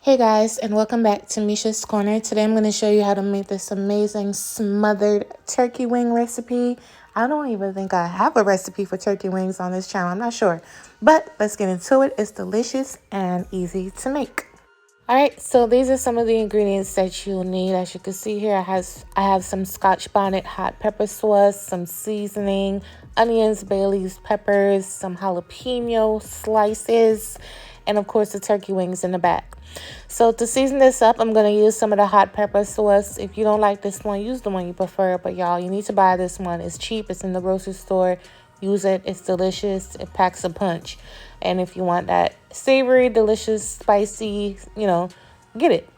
Hey guys, and welcome back to Misha's Corner. Today I'm going to show you how to make this amazing smothered turkey wing recipe. I don't even think I have a recipe for turkey wings on this channel. I'm not sure. But let's get into it. It's delicious and easy to make. Alright, so these are some of the ingredients that you'll need. As you can see here, I have some Scotch bonnet hot pepper sauce, some seasoning, onions, bay leaves, peppers, some jalapeno slices, and of course the turkey wings in the back. So to season this up, I'm going to use some of the hot pepper sauce. If you don't like this one, use the one you prefer. But y'all, you need to buy this one. It's cheap. It's in the grocery store. Use it. It's delicious. It packs a punch. And if you want that savory, delicious, spicy, get it.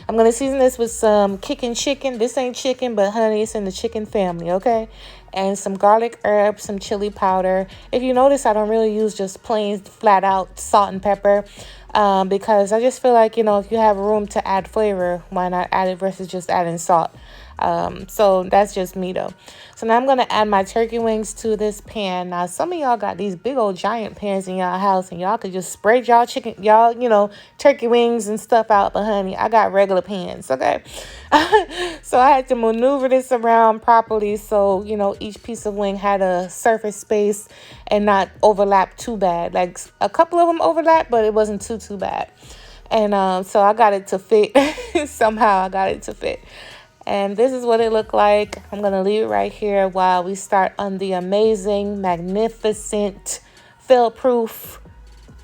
I'm going to season this with some kicking chicken. This ain't chicken, but honey, it's in the chicken family, okay? And some garlic herbs, some chili powder. If you notice, I don't really use just plain flat out salt and pepper because I just feel like, if you have room to add flavor, why not add it versus just adding salt? So that's just me though. So now I'm going to add my turkey wings to this pan. Now, some of y'all got these big old giant pans in y'all house and y'all could just spread y'all turkey wings and stuff out. But honey, I got regular pans. Okay. So I had to maneuver this around properly. So, each piece of wing had a surface space and not overlap too bad. Like a couple of them overlap, but it wasn't too bad. And, so I got it to fit. Somehow I got it to fit. And this is what it looked like. I'm going to leave it right here while we start on the amazing, magnificent, fail-proof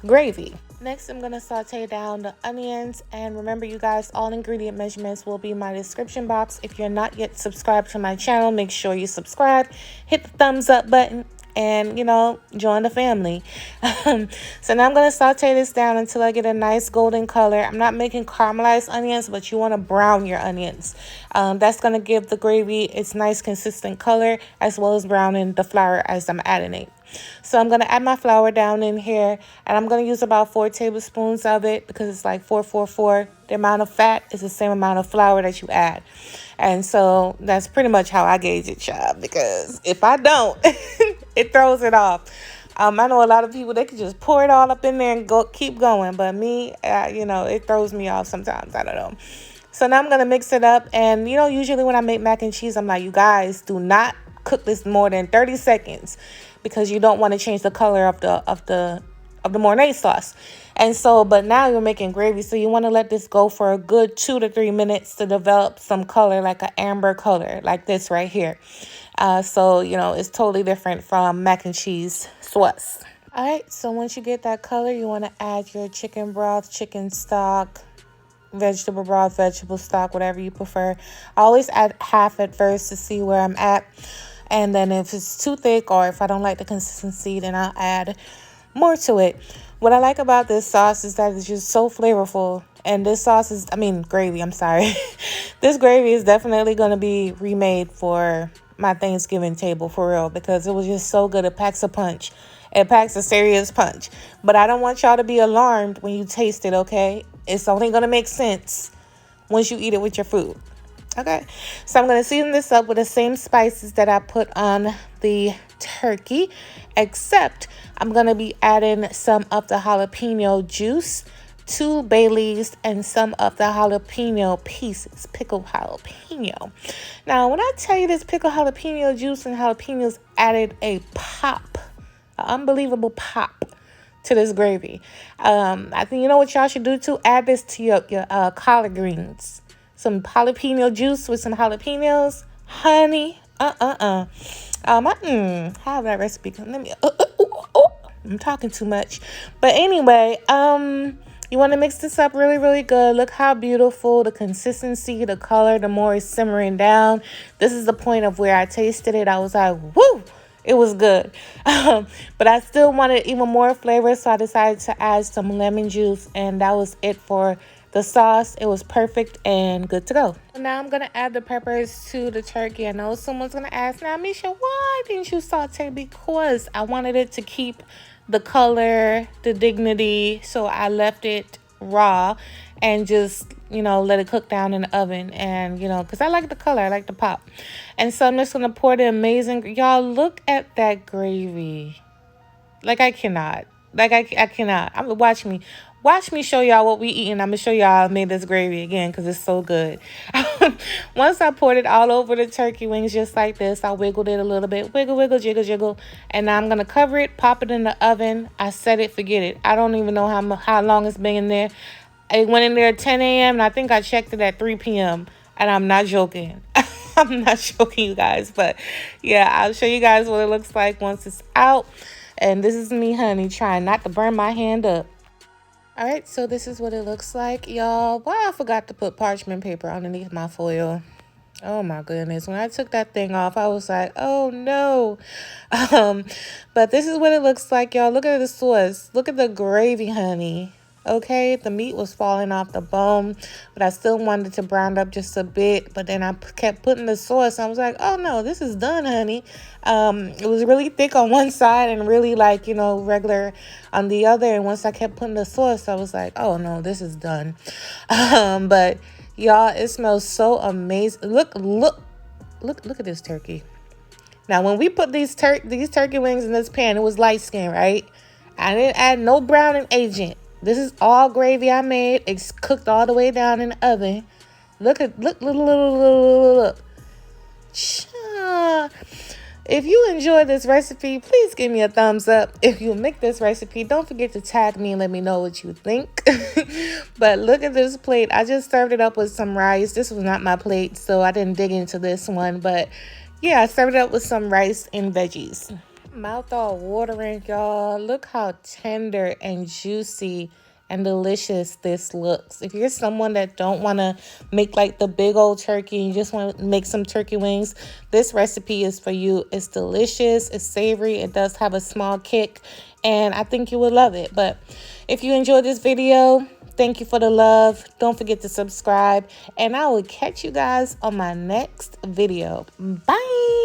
gravy. Next, I'm going to saute down the onions. And remember, you guys, all ingredient measurements will be in my description box. If you're not yet subscribed to my channel, make sure you subscribe. Hit the thumbs up button. And, join the family. So now I'm going to saute this down until I get a nice golden color. I'm not making caramelized onions, but you want to brown your onions. That's going to give the gravy its nice consistent color, as well as browning the flour as I'm adding it. So I'm going to add my flour down in here, and I'm going to use about 4 tablespoons of it because it's like 4. The amount of fat is the same amount of flour that you add. And so that's pretty much how I gauge it, child, because if I don't, it throws it off. I know a lot of people, they can just pour it all up in there and keep going. But me, it throws me off sometimes. I don't know. So now I'm going to mix it up. And, usually when I make mac and cheese, I'm like, you guys, do not cook this more than 30 seconds because you don't want to change the color of the Mornay sauce. And so, but now you're making gravy, so you want to let this go for a good 2 to 3 minutes to develop some color, like an amber color, like this right here. So, it's totally different from mac and cheese sauce. All right, so once you get that color, you want to add your chicken broth, chicken stock, vegetable broth, vegetable stock, whatever you prefer. I always add half at first to see where I'm at. And then if it's too thick or if I don't like the consistency, then I'll add more to it. What I like about this sauce is that it's just so flavorful. And this sauce is, gravy, I'm sorry. This gravy is definitely going to be remade for my Thanksgiving table, for real, because it was just so good. It packs a punch. It packs a serious punch. But I don't want y'all to be alarmed when you taste it, okay? It's only going to make sense once you eat it with your food. Okay, so I'm going to season this up with the same spices that I put on the turkey, except I'm going to be adding some of the jalapeno juice, 2 bay leaves, and some of the jalapeno pieces, pickled jalapeno. Now, when I tell you this pickled jalapeno juice and jalapenos added a pop, an unbelievable pop to this gravy. I think you know what y'all should do too? Add this to your collard greens. Some jalapeno juice with some jalapenos. Honey, I have that recipe. Let me, I'm talking too much. But anyway, you want to mix this up really, really good. Look how beautiful the consistency, the color, the more it's simmering down. This is the point of where I tasted it. I was like, woo, it was good. But I still wanted even more flavor, so I decided to add some lemon juice, and that was it for the sauce. It was perfect and good to go. Now I'm going to add the peppers to the turkey. I know someone's going to ask, now, Misha, why didn't you saute? Because I wanted it to keep the color, the dignity. So I left it raw and just, let it cook down in the oven. And, because I like the color, I like the pop. And so I'm just going to pour the amazing, y'all, look at that gravy. Like, I cannot. I cannot. Watch me. Watch me show y'all what we eating. I'm gonna show y'all I made this gravy again because it's so good. Once I poured it all over the turkey wings just like this, I wiggled it a little bit. Wiggle, wiggle, jiggle, jiggle. And now I'm gonna cover it, pop it in the oven. I set it, forget it. I don't even know how long it's been in there. It went in there at 10 a.m. and I think I checked it at 3 p.m. And I'm not joking. I'm not joking, you guys. But yeah, I'll show you guys what it looks like once it's out. And this is me, honey, trying not to burn my hand up. All right, so this is what it looks like, y'all. Why I forgot to put parchment paper underneath my foil. Oh my goodness. When I took that thing off, I was like, oh no. But this is what it looks like, y'all. Look at the sauce. Look at the gravy, honey. Okay, the meat was falling off the bone, but I still wanted to brown up just a bit. But then I kept putting the sauce. I was like, oh no, this is done, honey. It was really thick on one side and really like, regular on the other. And once I kept putting the sauce, I was like, oh no, this is done. But y'all, it smells so amazing. Look at this turkey. Now, when we put these turkey wings in this pan, it was light skin, right? I didn't add no browning agent. This is all gravy I made. It's cooked all the way down in the oven. Look. If you enjoyed this recipe, please give me a thumbs up. If you make this recipe, don't forget to tag me and let me know what you think. But look at this plate. I just served it up with some rice. This was not my plate, so I didn't dig into this one. But yeah, I served it up with some rice and veggies. Mouth all watering, y'all. Look how tender and juicy and delicious this looks. If you're someone that don't want to make like the big old turkey and you just want to make some turkey wings, this recipe is for you. It's delicious, it's savory, it does have a small kick, and I think you would love it. But if you enjoyed this video, thank you for the love. Don't forget to subscribe, and I will catch you guys on my next video. Bye.